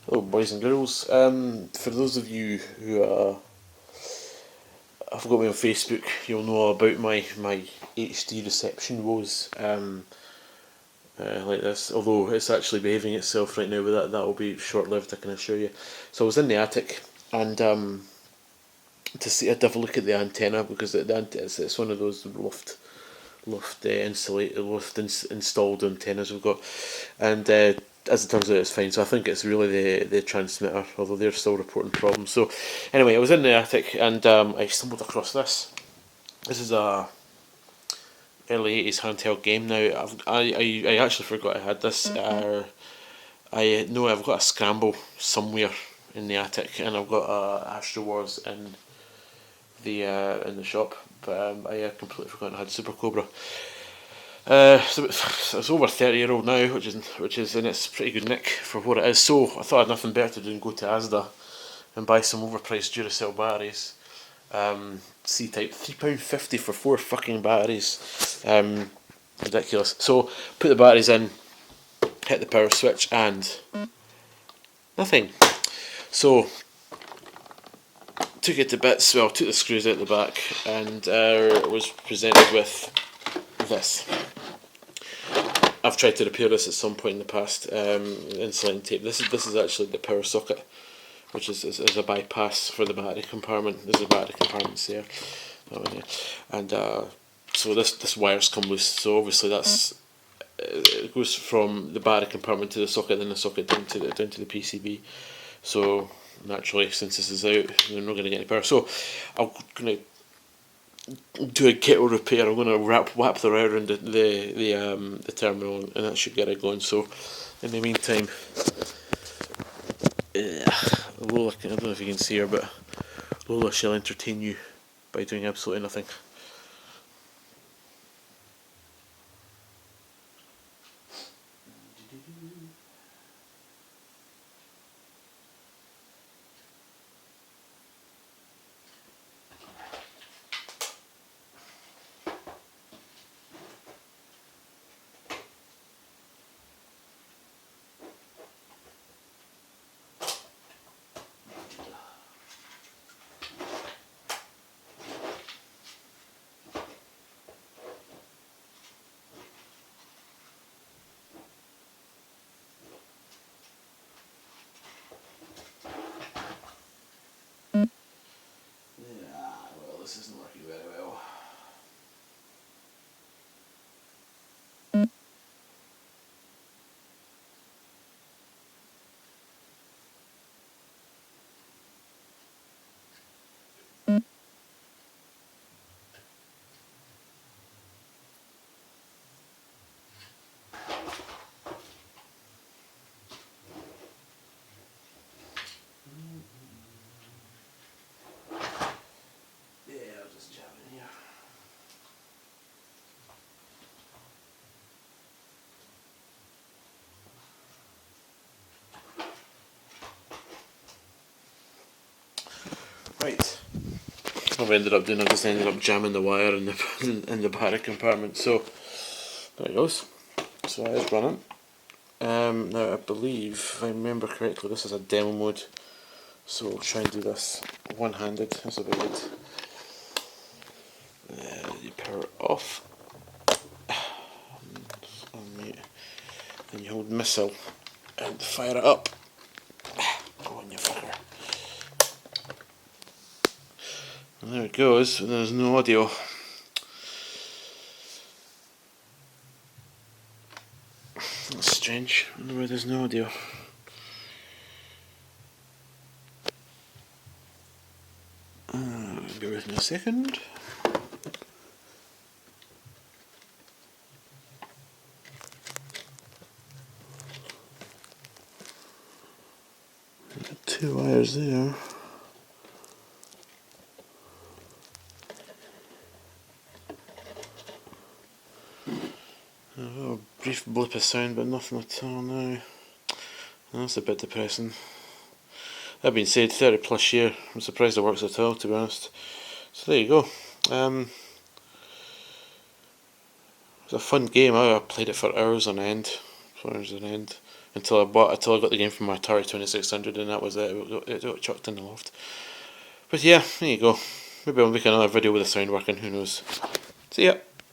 Hello, boys and girls. For those of you who have got me on Facebook, you'll know about my HD reception woes. Like this, although it's actually behaving itself right now, but that will be short lived, I can assure you. So I was in the attic, and to have a look at the antenna, because it's one of those installed antennas we've got, and as it turns out, it's fine. So I think it's really the transmitter, although they're still reporting problems. So anyway, I was in the attic, and I stumbled across this. This is a early 80s handheld game. Now I actually forgot I had this. I know I've got a Scramble somewhere in the attic, and I've got a Astro Wars in the shop, but I had completely forgotten I had Super Cobra. So it's over 30-year-old now, which is in its pretty good nick for what it is. So I thought I had nothing better to do than go to Asda and buy some overpriced Duracell batteries. C-type, £3.50 for 4 fucking batteries. Ridiculous. So put the batteries in, hit the power switch, and nothing. So took it to bits. Well, took the screws out the back, and was presented with this. I've tried to repair this at some point in the past. Insulating tape. This is actually the power socket, which is a bypass for the battery compartment. There's the battery compartments there, and so this wire's come loose. So obviously it goes from the battery compartment to the socket, then the socket down to the PCB. So naturally, since this is out, we're not going to get any power. So I'm going to do a kettle repair. I'm going to wrap the wire around the terminal, and that should get it going. So in the meantime, Lola, I don't know if you can see her, but Lola shall entertain you by doing absolutely nothing. Well, this isn't working very well. Yeah, I'll just jam in here. Right. I've just ended up jamming the wire in the in the battery compartment. So there it goes. So that is running. Now I believe, if I remember correctly, this is a demo mode. So we'll try and do this one-handed. That's about it. You power off. Then you hold missile and fire it up. Go on, you fucker. And there it goes, and there's no audio. That's strange. I wonder why there's no audio. Bear with me a second. Got 2 wires there. A brief blip of sound, but nothing at all now. That's a bit depressing. That being said, 30 plus year, I'm surprised it works at all, to be honest. So there you go. It's a fun game. I played it for hours on end. until I got the game from my Atari 2600, and that was it. It got chucked in the loft. But yeah, there you go. Maybe I'll make another video with the sound working. Who knows? See ya.